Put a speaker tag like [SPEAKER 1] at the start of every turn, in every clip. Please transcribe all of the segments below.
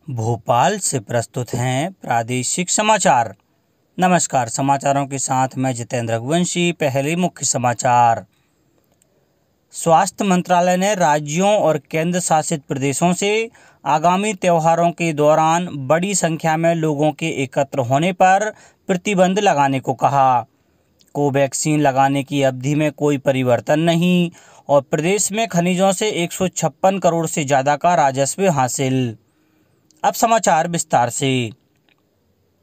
[SPEAKER 1] भोपाल से प्रस्तुत हैं प्रादेशिक समाचार। नमस्कार, समाचारों के साथ मैं जितेंद्र रघुवंशी। पहले मुख्य समाचार। स्वास्थ्य मंत्रालय ने राज्यों और केंद्र शासित प्रदेशों से आगामी त्योहारों के दौरान बड़ी संख्या में लोगों के एकत्र होने पर प्रतिबंध लगाने को कहा। कोवैक्सीन लगाने की अवधि में कोई परिवर्तन नहीं और प्रदेश में खनिजों से 156 करोड़ से ज़्यादा का राजस्व हासिल। अब समाचार विस्तार से।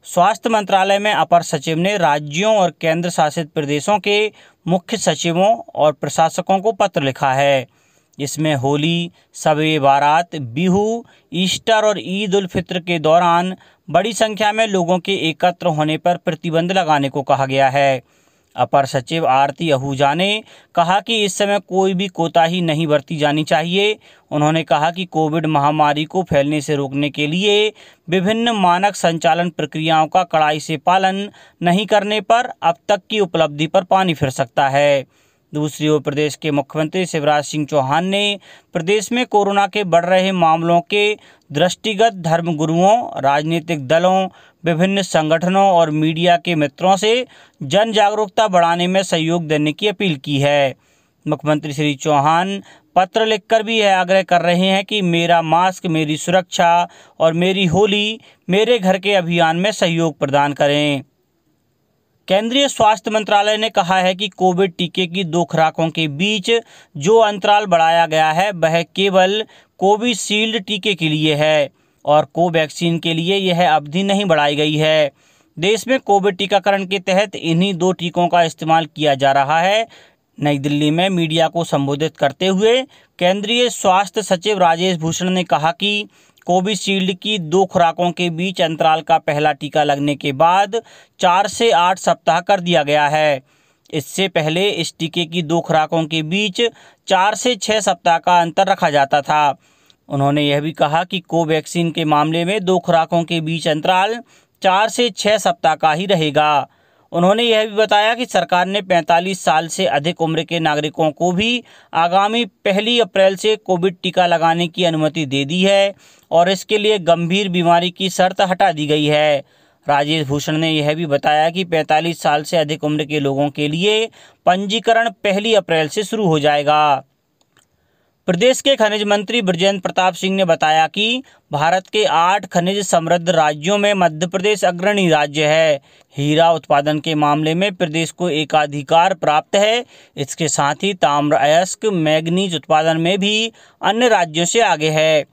[SPEAKER 1] स्वास्थ्य मंत्रालय में अपर सचिव ने राज्यों और केंद्र शासित प्रदेशों के मुख्य सचिवों और प्रशासकों को पत्र लिखा है। इसमें होली, शब-ए बारात, बिहू, ईस्टर और ईद उल फित्र के दौरान बड़ी संख्या में लोगों के एकत्र होने पर प्रतिबंध लगाने को कहा गया है। अपर सचिव आरती आहूजा ने कहा कि इस समय कोई भी कोताही नहीं बरती जानी चाहिए। उन्होंने कहा कि कोविड महामारी को फैलने से रोकने के लिए विभिन्न मानक संचालन प्रक्रियाओं का कड़ाई से पालन नहीं करने पर अब तक की उपलब्धि पर पानी फिर सकता है। दूसरी ओर प्रदेश के मुख्यमंत्री शिवराज सिंह चौहान ने प्रदेश में कोरोना के बढ़ रहे मामलों के दृष्टिगत धर्मगुरुओं, राजनीतिक दलों, विभिन्न संगठनों और मीडिया के मित्रों से जन जागरूकता बढ़ाने में सहयोग देने की अपील की है। मुख्यमंत्री श्री चौहान पत्र लिखकर भी यह आग्रह कर रहे हैं कि मेरा मास्क, मेरी सुरक्षा और मेरी होली, मेरे घर के अभियान में सहयोग प्रदान करें। केंद्रीय स्वास्थ्य मंत्रालय ने कहा है कि कोविड टीके की 2 खुराकों के बीच जो अंतराल बढ़ाया गया है वह केवल कोविशील्ड टीके के लिए है और कोवैक्सीन के लिए यह अवधि नहीं बढ़ाई गई है। देश में कोविड टीकाकरण के तहत इन्हीं 2 टीकों का इस्तेमाल किया जा रहा है। नई दिल्ली में मीडिया को संबोधित करते हुए केंद्रीय स्वास्थ्य सचिव राजेश भूषण ने कहा कि कोविशील्ड की 2 खुराकों के बीच अंतराल का पहला टीका लगने के बाद 4 से 8 सप्ताह कर दिया गया है। इससे पहले इस टीके की 2 खुराकों के बीच 4 से 6 सप्ताह का अंतर रखा जाता था। उन्होंने यह भी कहा कि कोवैक्सीन के मामले में 2 खुराकों के बीच अंतराल 4 से 6 सप्ताह का ही रहेगा। उन्होंने यह भी बताया कि सरकार ने 45 साल से अधिक उम्र के नागरिकों को भी आगामी 1 अप्रैल से कोविड टीका लगाने की अनुमति दे दी है और इसके लिए गंभीर बीमारी की शर्त हटा दी गई है। राजेश भूषण ने यह भी बताया कि 45 साल से अधिक उम्र के लोगों के लिए पंजीकरण 1 अप्रैल से शुरू हो जाएगा। प्रदेश के खनिज मंत्री बृजेंद्र प्रताप सिंह ने बताया कि भारत के 8 खनिज समृद्ध राज्यों में मध्य प्रदेश अग्रणी राज्य है। हीरा उत्पादन के मामले में प्रदेश को एकाधिकार प्राप्त है। इसके साथ ही ताम्र अयस्क, मैग्नीज उत्पादन में भी अन्य राज्यों से आगे है।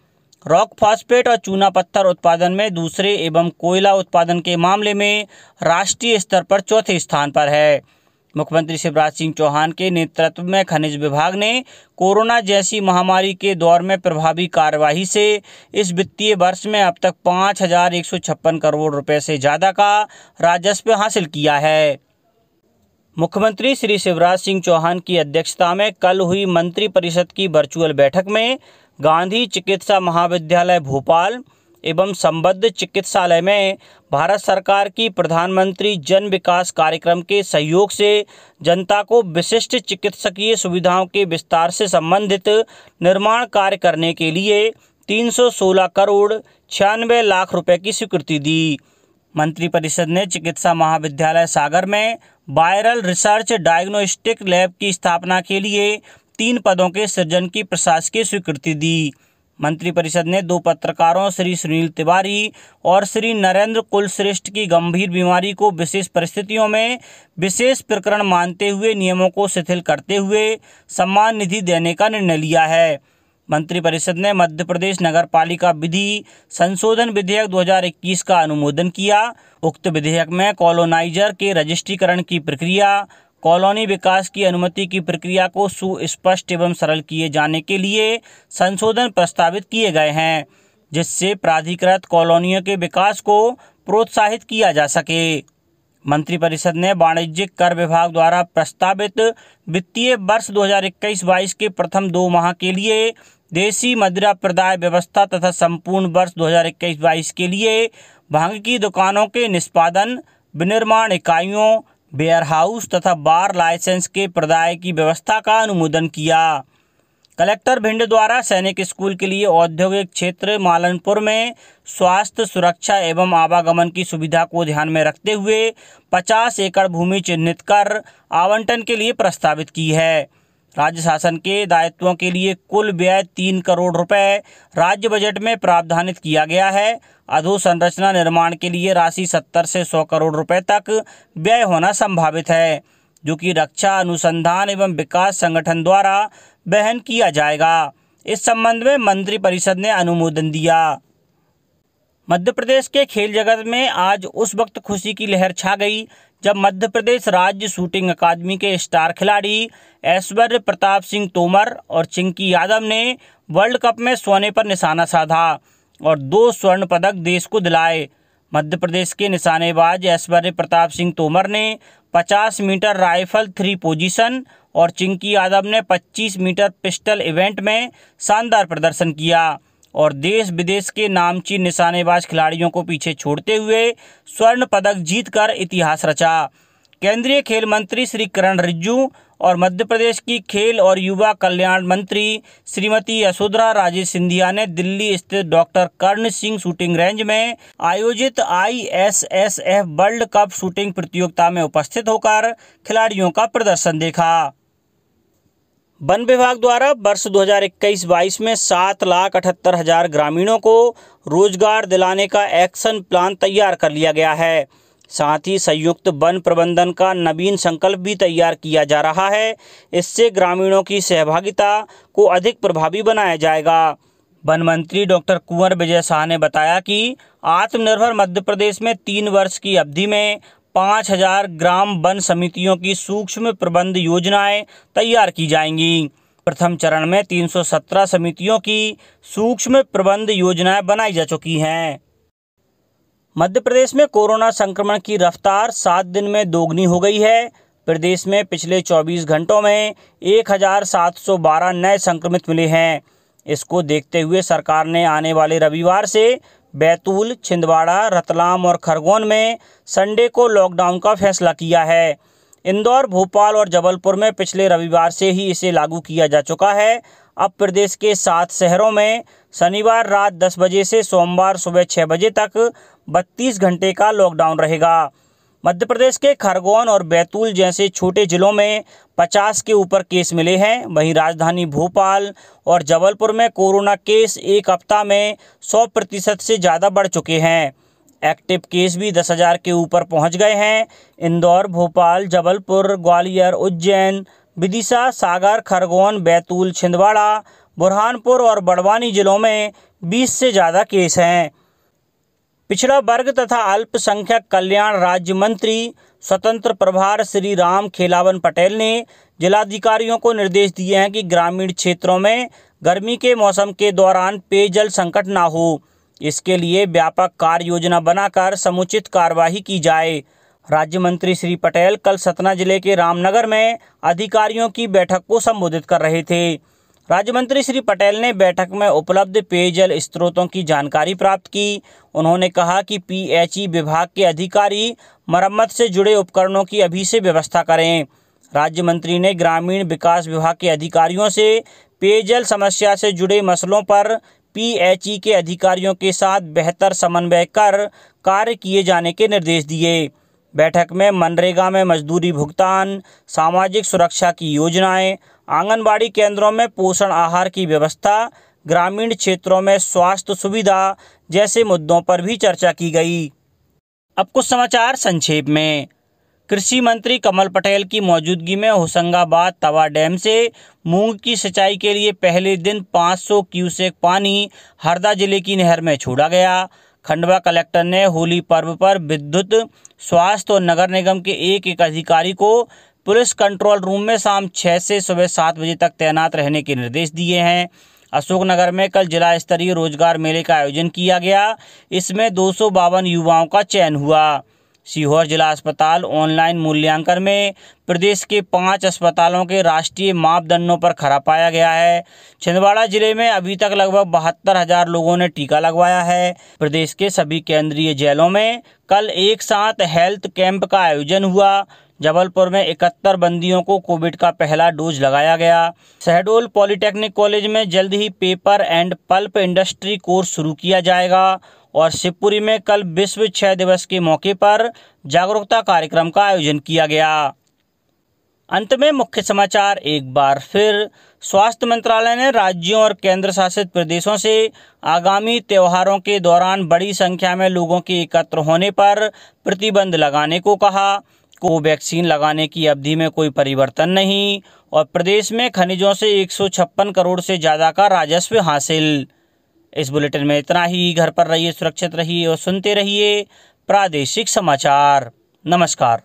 [SPEAKER 1] रॉक फॉस्फेट और चूना पत्थर उत्पादन में दूसरे एवं कोयला उत्पादन के मामले में राष्ट्रीय स्तर पर चौथे स्थान पर है। मुख्यमंत्री शिवराज सिंह चौहान के नेतृत्व में खनिज विभाग ने कोरोना जैसी महामारी के दौर में प्रभावी कार्यवाही से इस वित्तीय वर्ष में अब तक 5,156 करोड़ रुपए से ज़्यादा का राजस्व हासिल किया है। मुख्यमंत्री श्री शिवराज सिंह चौहान की अध्यक्षता में कल हुई मंत्रिपरिषद की वर्चुअल बैठक में गांधी चिकित्सा महाविद्यालय भोपाल एवं संबद्ध चिकित्सालय में भारत सरकार की प्रधानमंत्री जन विकास कार्यक्रम के सहयोग से जनता को विशिष्ट चिकित्सकीय सुविधाओं के विस्तार से संबंधित निर्माण कार्य करने के लिए 316 करोड़ 96 लाख रुपए की स्वीकृति दी। मंत्रिपरिषद ने चिकित्सा महाविद्यालय सागर में वायरल रिसर्च डायग्नोस्टिक लैब की स्थापना के लिए 3 पदों के सृजन की प्रशासकीय स्वीकृति दी। मंत्रिपरिषद ने 2 पत्रकारों श्री सुनील तिवारी और श्री नरेंद्र कुलश्रेष्ठ की गंभीर बीमारी को विशेष परिस्थितियों में विशेष प्रकरण मानते हुए नियमों को शिथिल करते हुए सम्मान निधि देने का निर्णय लिया है। मंत्रिपरिषद ने मध्य प्रदेश नगरपालिका विधि संशोधन विधेयक 2021 का अनुमोदन किया। उक्त विधेयक में कॉलोनाइजर के रजिस्ट्रीकरण की प्रक्रिया, कॉलोनी विकास की अनुमति की प्रक्रिया को सुस्पष्ट एवं सरल किए जाने के लिए संशोधन प्रस्तावित किए गए हैं, जिससे प्राधिकृत कॉलोनियों के विकास को प्रोत्साहित किया जा सके। मंत्रिपरिषद ने वाणिज्यिक कर विभाग द्वारा प्रस्तावित वित्तीय वर्ष 2021-22 के प्रथम 2 माह के लिए देसी मदिरा प्रदाय व्यवस्था तथा संपूर्ण वर्ष 2021-22 के लिए भांग की दुकानों के निष्पादन, विनिर्माण इकाइयों, वेयरहाउस तथा बार लाइसेंस के प्रदाय की व्यवस्था का अनुमोदन किया। कलेक्टर भिंड द्वारा सैनिक स्कूल के लिए औद्योगिक क्षेत्र मालनपुर में स्वास्थ्य सुरक्षा एवं आवागमन की सुविधा को ध्यान में रखते हुए 50 एकड़ भूमि चिन्हित कर आवंटन के लिए प्रस्तावित की है। राज्य शासन के दायित्वों के लिए कुल व्यय 3 करोड़ रुपए राज्य बजट में प्रावधानित किया गया है। अधोसंरचना निर्माण के लिए राशि 70 से 100 करोड़ रुपए तक व्यय होना संभावित है, जो कि रक्षा अनुसंधान एवं विकास संगठन द्वारा वहन किया जाएगा। इस संबंध में मंत्रिपरिषद ने अनुमोदन दिया। मध्य प्रदेश के खेल जगत में आज उस वक्त खुशी की लहर छा गई जब मध्य प्रदेश राज्य शूटिंग अकादमी के स्टार खिलाड़ी ऐश्वर्य प्रताप सिंह तोमर और चिंकी यादव ने वर्ल्ड कप में सोने पर निशाना साधा और 2 स्वर्ण पदक देश को दिलाए। मध्य प्रदेश के निशानेबाज ऐश्वर्य प्रताप सिंह तोमर ने 50 मीटर राइफल 3 पोजीशन और चिंकी यादव ने 25 मीटर पिस्टल इवेंट में शानदार प्रदर्शन किया और देश विदेश के नामचीन निशानेबाज खिलाड़ियों को पीछे छोड़ते हुए स्वर्ण पदक जीतकर इतिहास रचा। केंद्रीय खेल मंत्री श्री किरण रिजिजू और मध्य प्रदेश की खेल और युवा कल्याण मंत्री श्रीमती यशोधरा राजे सिंधिया ने दिल्ली स्थित डॉक्टर कर्ण सिंह शूटिंग रेंज में आयोजित ISSF वर्ल्ड कप शूटिंग प्रतियोगिता में उपस्थित होकर खिलाड़ियों का प्रदर्शन देखा। वन विभाग द्वारा वर्ष 2021-22 में 7,78,000 ग्रामीणों को रोजगार दिलाने का एक्शन प्लान तैयार कर लिया गया है। साथ ही संयुक्त वन प्रबंधन का नवीन संकल्प भी तैयार किया जा रहा है। इससे ग्रामीणों की सहभागिता को अधिक प्रभावी बनाया जाएगा। वन मंत्री डॉक्टर कुंवर विजय शाह ने बताया कि आत्मनिर्भर मध्य प्रदेश में 3 वर्ष की अवधि में 5,000 ग्राम वन समितियों की सूक्ष्म प्रबंध योजनाएं तैयार की जाएंगी। प्रथम चरण में 317 समितियों की सूक्ष्म प्रबंध योजनाएं बनाई जा चुकी हैं। मध्य प्रदेश में कोरोना संक्रमण की रफ्तार 7 दिन में दोगुनी हो गई है। प्रदेश में पिछले 24 घंटों में 1,712 नए संक्रमित मिले हैं। इसको देखते हुए सरकार ने आने वाले रविवार से बैतूल, छिंदवाड़ा, रतलाम और खरगोन में संडे को लॉकडाउन का फैसला किया है। इंदौर, भोपाल और जबलपुर में पिछले रविवार से ही इसे लागू किया जा चुका है। अब प्रदेश के 7 शहरों में शनिवार रात 10 बजे से सोमवार सुबह 6 बजे तक 32 घंटे का लॉकडाउन रहेगा। मध्य प्रदेश के खरगोन और बैतूल जैसे छोटे जिलों में 50 के ऊपर केस मिले हैं। वहीं राजधानी भोपाल और जबलपुर में कोरोना केस एक हफ्ता में 100% से ज़्यादा बढ़ चुके हैं। एक्टिव केस भी 10,000 के ऊपर पहुंच गए हैं। इंदौर, भोपाल, जबलपुर, ग्वालियर, उज्जैन, विदिशा, सागर, खरगोन, बैतूल, छिंदवाड़ा, बुरहानपुर और बड़वानी जिलों में 20 से ज़्यादा केस हैं। पिछड़ा वर्ग तथा अल्पसंख्यक कल्याण राज्य मंत्री स्वतंत्र प्रभार श्री राम खेलावन पटेल ने जिलाधिकारियों को निर्देश दिए हैं कि ग्रामीण क्षेत्रों में गर्मी के मौसम के दौरान पेयजल संकट न हो। इसके लिए व्यापक कार्य योजना बनाकर समुचित कार्यवाही की जाए। राज्य मंत्री श्री पटेल कल सतना जिले के रामनगर में अधिकारियों की बैठक को संबोधित कर रहे थे। राज्य मंत्री श्री पटेल ने बैठक में उपलब्ध पेयजल स्रोतों की जानकारी प्राप्त की। उन्होंने कहा कि PHE विभाग के अधिकारी मरम्मत से जुड़े उपकरणों की अभी से व्यवस्था करें। राज्य मंत्री ने ग्रामीण विकास विभाग के अधिकारियों से पेयजल समस्या से जुड़े मसलों पर PHE के अधिकारियों के साथ बेहतर समन्वय कर कार्य किए जाने के निर्देश दिए। बैठक में मनरेगा में मजदूरी भुगतान, सामाजिक सुरक्षा की योजनाएं, आंगनबाड़ी केंद्रों में पोषण आहार की व्यवस्था, ग्रामीण क्षेत्रों में स्वास्थ्य सुविधा जैसे मुद्दों पर भी चर्चा की गई। अब कुछ समाचार संक्षेप में। कृषि मंत्री कमल पटेल की मौजूदगी में होशंगाबाद तवा डैम से मूंग की सिंचाई के लिए पहले दिन 500 क्यूसेक पानी हरदा जिले की नहर में छोड़ा गया। खंडवा कलेक्टर ने होली पर्व पर विद्युत, स्वास्थ्य और नगर निगम के एक अधिकारी को पुलिस कंट्रोल रूम में शाम 6 से सुबह 7 बजे तक तैनात रहने के निर्देश दिए हैं। अशोकनगर में कल जिला स्तरीय रोजगार मेले का आयोजन किया गया। इसमें 252 युवाओं का चयन हुआ। सीहोर जिला अस्पताल ऑनलाइन मूल्यांकन में प्रदेश के 5 अस्पतालों के राष्ट्रीय मापदंडों पर खरा पाया गया है। छिंदवाड़ा जिले में अभी तक लगभग 72,000 लोगों ने टीका लगवाया है। प्रदेश के सभी केंद्रीय जेलों में कल एक साथ हेल्थ कैंप का आयोजन हुआ। जबलपुर में 71 बंदियों को कोविड का पहला डोज लगाया गया। शहडोल पॉलिटेक्निक कॉलेज में जल्द ही paper and pulp industry course शुरू किया जाएगा और शिवपुरी में कल विश्व क्षय दिवस के मौके पर जागरूकता कार्यक्रम का आयोजन किया गया। अंत में मुख्य समाचार एक बार फिर। स्वास्थ्य मंत्रालय ने राज्यों और केंद्र शासित प्रदेशों से आगामी त्योहारों के दौरान बड़ी संख्या में लोगों के एकत्र होने पर प्रतिबंध लगाने को कहा। कोवैक्सीन लगाने की अवधि में कोई परिवर्तन नहीं और प्रदेश में खनिजों से 156 करोड़ से ज़्यादा का राजस्व हासिल। इस बुलेटिन में इतना ही। घर पर रहिए, सुरक्षित रहिए और सुनते रहिए प्रादेशिक समाचार। नमस्कार।